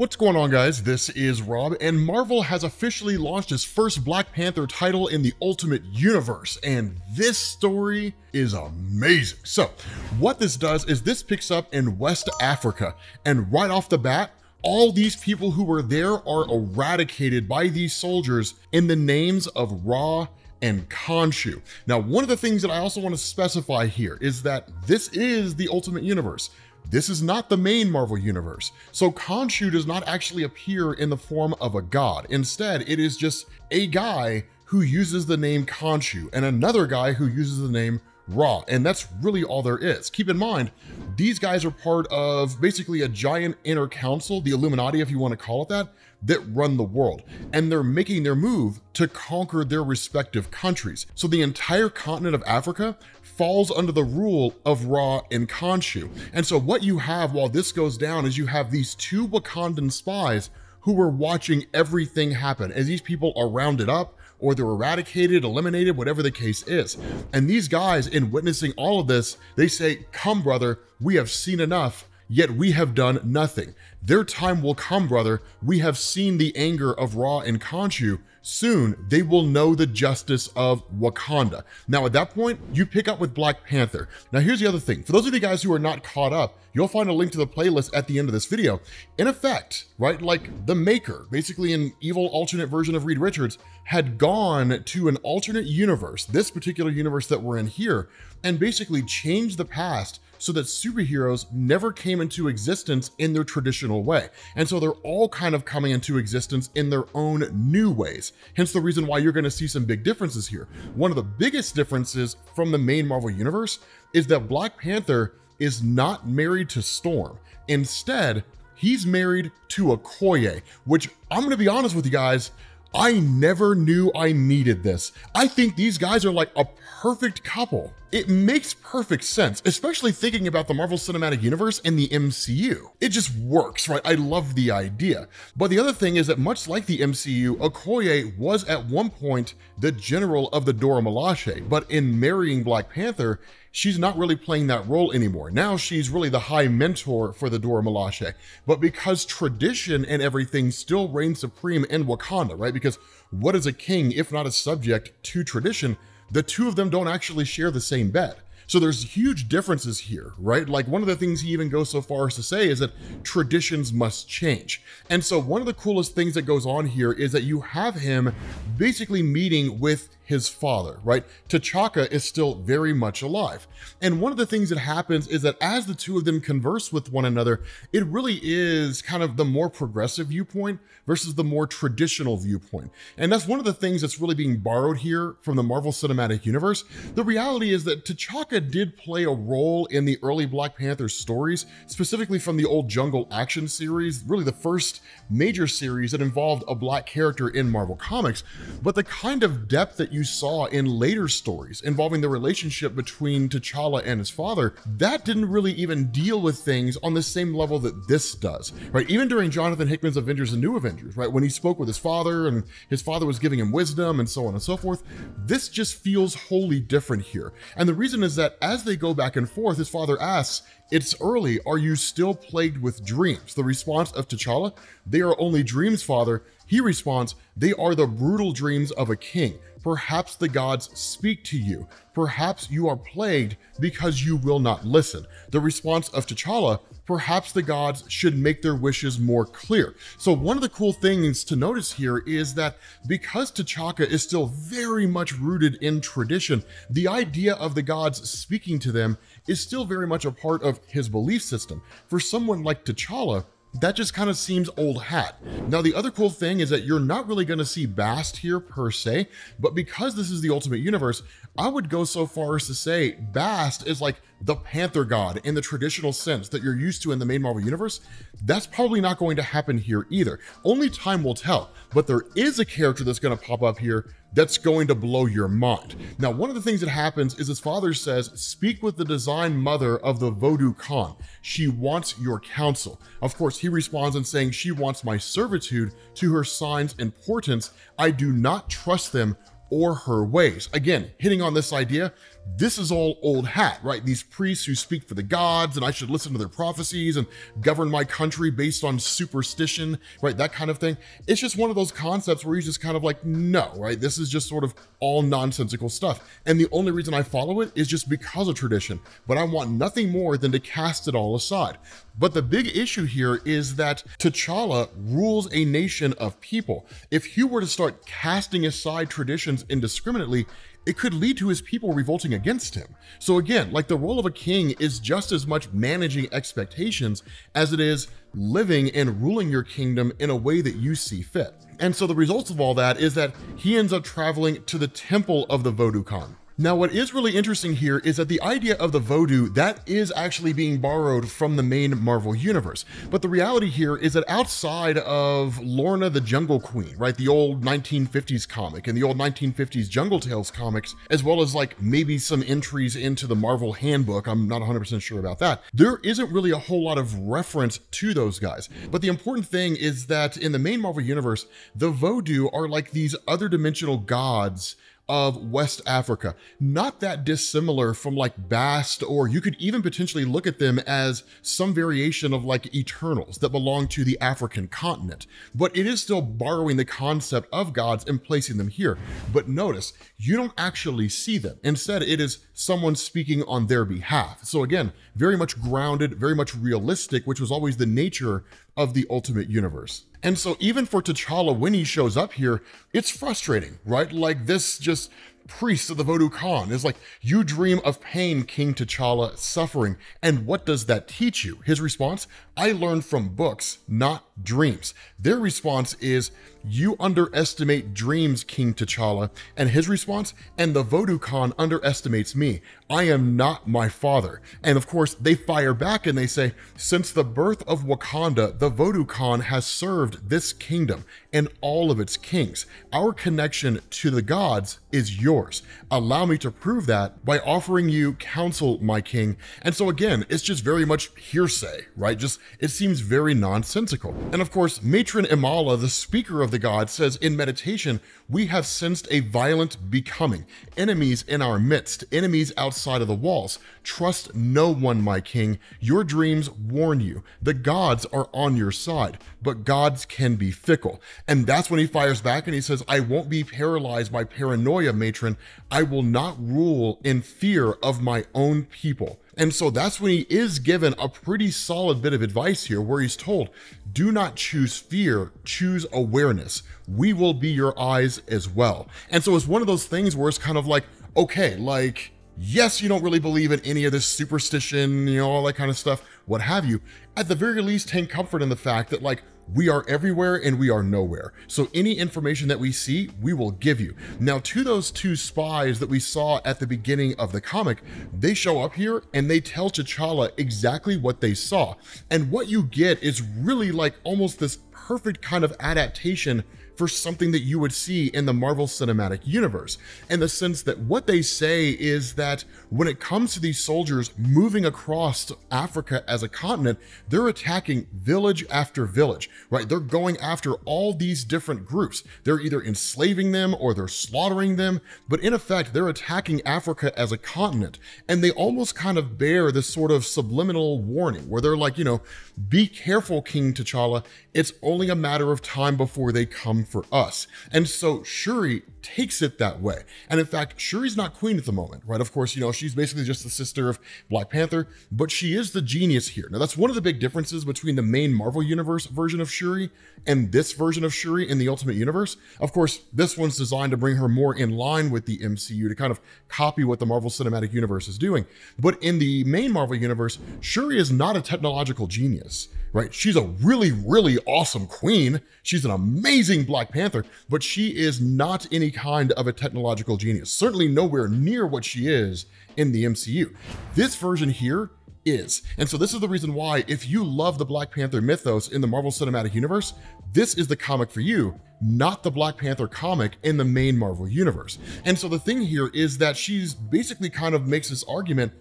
What's going on, guys? This is Rob, and Marvel has officially launched its first Black Panther title in the Ultimate Universe, and this story is amazing. So, what this does is this picks up in West Africa, and right off the bat, all these people who were there are eradicated by these soldiers in the names of Ra and Khonshu. Now, one of the things that I also want to specify here is that this is the Ultimate Universe. This is not the main Marvel universe. So Khonshu does not actually appear in the form of a god. Instead, it is just a guy who uses the name Khonshu and another guy who uses the name Ra, and that's really all there is. Keep in mind, these guys are part of basically a giant inner council, the Illuminati if you want to call it that run the world. And they're making their move to conquer their respective countries. So the entire continent of Africa falls under the rule of Ra and Khonshu. And so what you have while this goes down is you have these two Wakandan spies who were watching everything happen as these people are rounded up or they're eradicated, eliminated, whatever the case is. And these guys, in witnessing all of this, they say, "Come, brother, we have seen enough, yet we have done nothing. Their time will come, brother. We have seen the anger of Ra and Khonshu. Soon, they will know the justice of Wakanda." Now, at that point, you pick up with Black Panther. Now, here's the other thing. For those of you guys who are not caught up, you'll find a link to the playlist at the end of this video. In effect, right, like the Maker, basically an evil alternate version of Reed Richards, had gone to an alternate universe, this particular universe that we're in here, and basically changed the past so that superheroes never came into existence in their traditional way. And so they're all kind of coming into existence in their own new ways. Hence the reason why you're gonna see some big differences here. One of the biggest differences from the main Marvel universe is that Black Panther is not married to Storm. Instead, he's married to Okoye, which I'm gonna be honest with you guys, I never knew I needed this. I think these guys are like a perfect couple. It makes perfect sense, especially thinking about the Marvel Cinematic Universe and the MCU. It just works, right? I love the idea. But the other thing is that much like the MCU, Okoye was at one point the general of the Dora Milaje, but in marrying Black Panther, she's not really playing that role anymore. Now she's really the high mentor for the Dora Milaje. But because tradition and everything still reigns supreme in Wakanda, right? Because what is a king if not a subject to tradition? The two of them don't actually share the same bed. So there's huge differences here, right? Like one of the things he even goes so far as to say is that traditions must change. And so one of the coolest things that goes on here is that you have him basically meeting with his father, right? T'Chaka is still very much alive. And one of the things that happens is that as the two of them converse with one another, it really is kind of the more progressive viewpoint versus the more traditional viewpoint. And that's one of the things that's really being borrowed here from the Marvel Cinematic Universe. The reality is that T'Chaka did play a role in the early Black Panther stories, specifically from the old Jungle Action series, really the first major series that involved a Black character in Marvel Comics. But the kind of depth that you saw in later stories involving the relationship between T'Challa and his father, that didn't really even deal with things on the same level that this does, right? Even during Jonathan Hickman's Avengers and New Avengers, right? When he spoke with his father and his father was giving him wisdom and so on and so forth, this just feels wholly different here. And the reason is that as they go back and forth, his father asks, "It's early, are you still plagued with dreams?" The response of T'Challa, "They are only dreams, father." He responds, "They are the brutal dreams of a king. Perhaps the gods speak to you. Perhaps you are plagued because you will not listen." The response of T'Challa, "Perhaps the gods should make their wishes more clear." So one of the cool things to notice here is that because T'Chaka is still very much rooted in tradition, the idea of the gods speaking to them is still very much a part of his belief system. For someone like T'Challa, that just kind of seems old hat. Now, the other cool thing is that you're not really going to see Bast here per se, but because this is the Ultimate Universe, I would go so far as to say Bast is like the Panther God in the traditional sense that you're used to in the main Marvel Universe. That's probably not going to happen here either. Only time will tell, but there is a character that's going to pop up here that's going to blow your mind. Now, one of the things that happens is his father says, "Speak with the design mother of the Voodoo Khan. She wants your counsel." Of course, he responds in saying, "She wants my servitude to her signs and portents. I do not trust them or her ways. Again, hitting on this idea, this is all old hat, right? These priests who speak for the gods and I should listen to their prophecies and govern my country based on superstition, right? That kind of thing. It's just one of those concepts where he's just kind of like, no, right? This is just sort of all nonsensical stuff. And the only reason I follow it is just because of tradition, but I want nothing more than to cast it all aside. But the big issue here is that T'Challa rules a nation of people. If he were to start casting aside traditions indiscriminately, it could lead to his people revolting against him. So again, like the role of a king is just as much managing expectations as it is living and ruling your kingdom in a way that you see fit. And so the results of all that is that he ends up traveling to the temple of the Voodoo Khan. Now, what is really interesting here is that the idea of the voodoo, that is actually being borrowed from the main Marvel universe. But the reality here is that outside of Lorna the Jungle Queen, right, the old 1950s comic and the old 1950s Jungle Tales comics, as well as like maybe some entries into the Marvel Handbook, I'm not 100% sure about that, there isn't really a whole lot of reference to those guys. But the important thing is that in the main Marvel universe, the voodoo are like these other dimensional gods of West Africa, not that dissimilar from like Bast, or you could even potentially look at them as some variation of like Eternals that belong to the African continent. But it is still borrowing the concept of gods and placing them here. But notice, you don't actually see them. Instead, it is someone speaking on their behalf. So again, very much grounded, very much realistic, which was always the nature of the Ultimate Universe. And so even for T'Challa, when he shows up here, it's frustrating, right? Like this just priest of the Voodoo Khan is like, you dream of pain, King T'Challa, suffering. And what does that teach you? His response, I learned from books, not dreams. Their response is, you underestimate dreams, King T'Challa. And his response, and the Voodoo Khan underestimates me. I am not my father. And of course, they fire back and they say, since the birth of Wakanda, the Voodoo Khan has served this kingdom and all of its kings. Our connection to the gods is yours. Allow me to prove that by offering you counsel, my king. And so again, it's just very much hearsay, right? Just, it seems very nonsensical. And of course, Matron Imala, the speaker of the gods, says in meditation, we have sensed a violent becoming, enemies in our midst, enemies outside of the walls. Trust no one, my king. Your dreams warn you. The gods are on your side, but gods can be fickle. And that's when he fires back and he says, I won't be paralyzed by paranoia, matron. I will not rule in fear of my own people. And so that's when he is given a pretty solid bit of advice here where he's told, do not choose fear, choose awareness. We will be your eyes as well. And so it's one of those things where it's kind of like, okay, like, yes, you don't really believe in any of this superstition, you know, all that kind of stuff, what have you. At the very least, take comfort in the fact that like, we are everywhere and we are nowhere. So any information that we see, we will give you. Now, to those two spies that we saw at the beginning of the comic, they show up here and they tell T'Challa exactly what they saw. And what you get is really like almost this perfect kind of adaptation for something that you would see in the Marvel Cinematic Universe, in the sense that what they say is that when it comes to these soldiers moving across Africa as a continent, they're attacking village after village, right? They're going after all these different groups. They're either enslaving them or they're slaughtering them, but in effect, they're attacking Africa as a continent. And they almost kind of bear this sort of subliminal warning where they're like, you know, be careful, King T'Challa. It's only a matter of time before they come for us. And so Shuri takes it that way. And in fact, Shuri's not queen at the moment, right? Of course, you know, she's basically just the sister of Black Panther, but she is the genius here. Now, that's one of the big differences between the main Marvel Universe version of Shuri and this version of Shuri in the Ultimate Universe. Of course, this one's designed to bring her more in line with the MCU, to kind of copy what the Marvel Cinematic Universe is doing. But in the main Marvel Universe, Shuri is not a technological genius, right? She's a really, really awesome queen. She's an amazing Black Panther, but she is not any kind of a technological genius. Certainly nowhere near what she is in the MCU. This version here is. And so this is the reason why, if you love the Black Panther mythos in the Marvel Cinematic Universe, this is the comic for you, not the Black Panther comic in the main Marvel Universe. And so the thing here is that she's basically kind of makes this argument,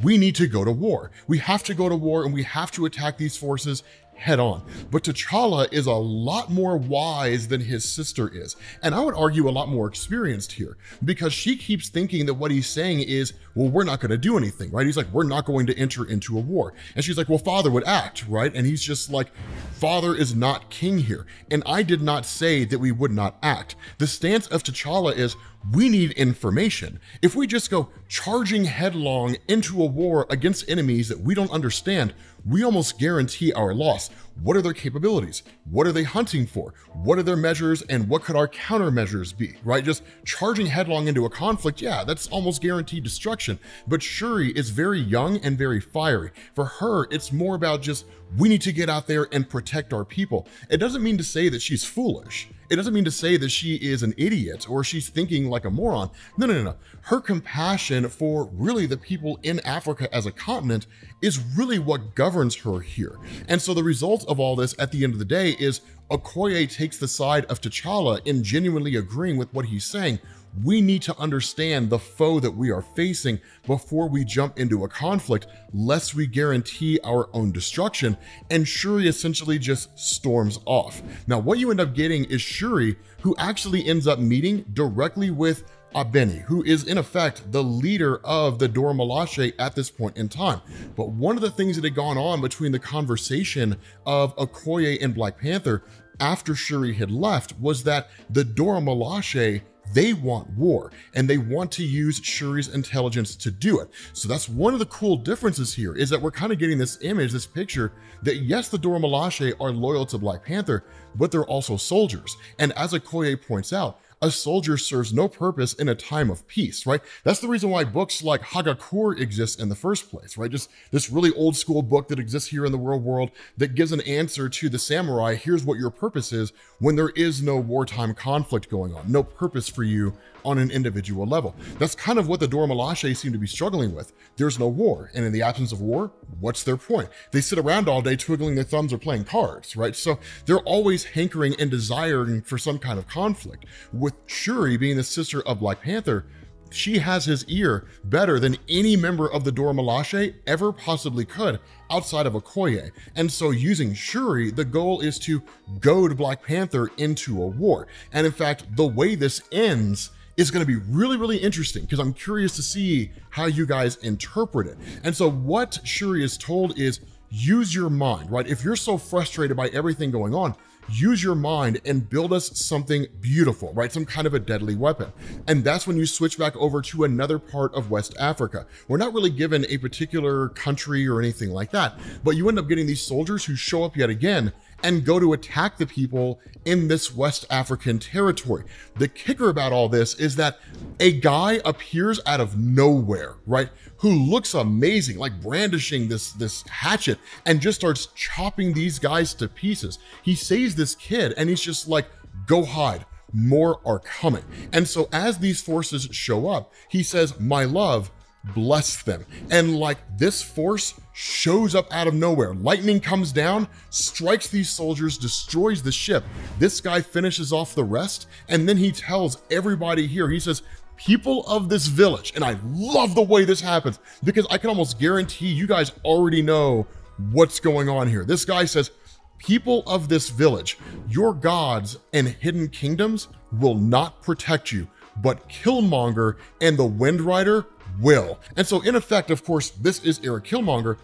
we need to go to war. We have to go to war and we have to attack these forces head on. But T'Challa is a lot more wise than his sister is. And I would argue a lot more experienced here, because she keeps thinking that what he's saying is, well, we're not going to do anything, right? He's like, we're not going to enter into a war. And she's like, well, father would act, right? And he's just like, father is not king here. And I did not say that we would not act. The stance of T'Challa is, we need information. If we just go charging headlong into a war against enemies that we don't understand, we almost guarantee our loss. What are their capabilities? What are they hunting for? What are their measures, and what could our countermeasures be, right? Just charging headlong into a conflict, yeah, that's almost guaranteed destruction. But Shuri is very young and very fiery. For her, it's more about just, we need to get out there and protect our people. It doesn't mean to say that she's foolish. It doesn't mean to say that she is an idiot or she's thinking like a moron. No. Her compassion for really the people in Africa as a continent is really what governs her here. And so the result of all this at the end of the day is Okoye takes the side of T'Challa in genuinely agreeing with what he's saying. We need to understand the foe that we are facing before we jump into a conflict, lest we guarantee our own destruction. And Shuri essentially just storms off. Now, what you end up getting is Shuri, who actually ends up meeting directly with Abeni, who is in effect the leader of the Dora Milaje at this point in time. But one of the things that had gone on between the conversation of Okoye and Black Panther after Shuri had left was that the Dora Milaje, they want war, and they want to use Shuri's intelligence to do it. So that's one of the cool differences here, is that we're kind of getting this image, this picture, that yes, the Dora Milaje are loyal to Black Panther, but they're also soldiers. And as Okoye points out, a soldier serves no purpose in a time of peace, right? That's the reason why books like Hagakur exist in the first place, right? Just this really old school book that exists here in the real world that gives an answer to the samurai. Here's what your purpose is when there is no wartime conflict going on, no purpose for you on an individual level. That's kind of what the Dora Milaje seem to be struggling with. There's no war, and in the absence of war, what's their point? They sit around all day twiddling their thumbs or playing cards, right? So they're always hankering and desiring for some kind of conflict. With Shuri being the sister of Black Panther, she has his ear better than any member of the Dora Milaje ever possibly could outside of Okoye. And so using Shuri, the goal is to goad Black Panther into a war. And in fact, the way this ends is going to be really, really interesting, because I'm curious to see how you guys interpret it. And so what Shuri is told is, use your mind, right? If you're so frustrated by everything going on, use your mind and build us something beautiful, right? Some kind of a deadly weapon. And that's when you switch back over to another part of West Africa. We're not really given a particular country or anything like that, but you end up getting these soldiers who show up yet again and go to attack the people in this West African territory. The kicker about all this is that a guy appears out of nowhere, right? Who looks amazing, like brandishing this hatchet, and just starts chopping these guys to pieces. He sees this kid and he's just like, go hide, more are coming. And so as these forces show up, he says, my love, bless them. And like this force shows up out of nowhere. Lightning comes down, strikes these soldiers, destroys the ship. This guy finishes off the rest, and then he tells everybody here, he says, people of this village, and I love the way this happens, because I can almost guarantee you guys already know what's going on here. This guy says, people of this village, your gods and hidden kingdoms will not protect you, but Killmonger and the Wind Rider will. And so in effect, of course, this is Eric Killmonger,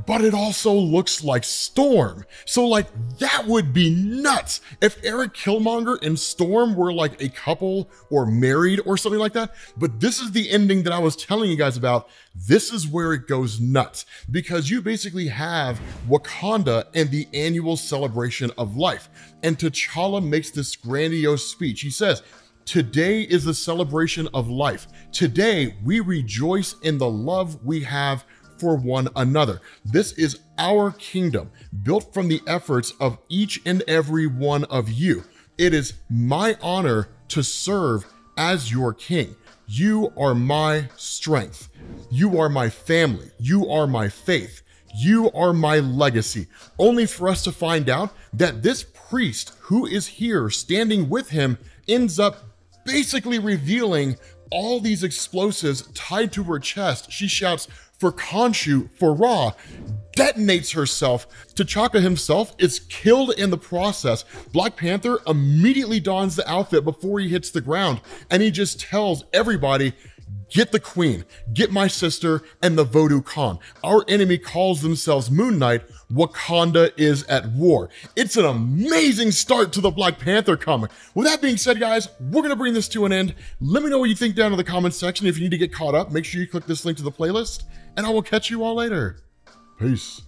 but it also looks like Storm. So like, that would be nuts if Eric Killmonger and Storm were like a couple or married or something like that. But this is the ending that I was telling you guys about. This is where it goes nuts, because you basically have Wakanda and the annual celebration of life. And T'Challa makes this grandiose speech. He says, today is the celebration of life. Today, we rejoice in the love we have for one another. This is our kingdom, built from the efforts of each and every one of you. It is my honor to serve as your king. You are my strength. You are my family. You are my faith. You are my legacy. Only for us to find out that this priest who is here standing with him ends up basically revealing all these explosives tied to her chest. She shouts, for Khonshu, for Ra, detonates herself. T'Chaka himself is killed in the process. Black Panther immediately dons the outfit before he hits the ground, and he just tells everybody, get the queen, get my sister, and the Voodoo Khan. Our enemy calls themselves Moon Knight. Wakanda is at war. It's an amazing start to the Black Panther comic. With that being said, guys, we're gonna bring this to an end. Let me know what you think down in the comments section. If you need to get caught up, make sure you click this link to the playlist, and I will catch you all later. Peace.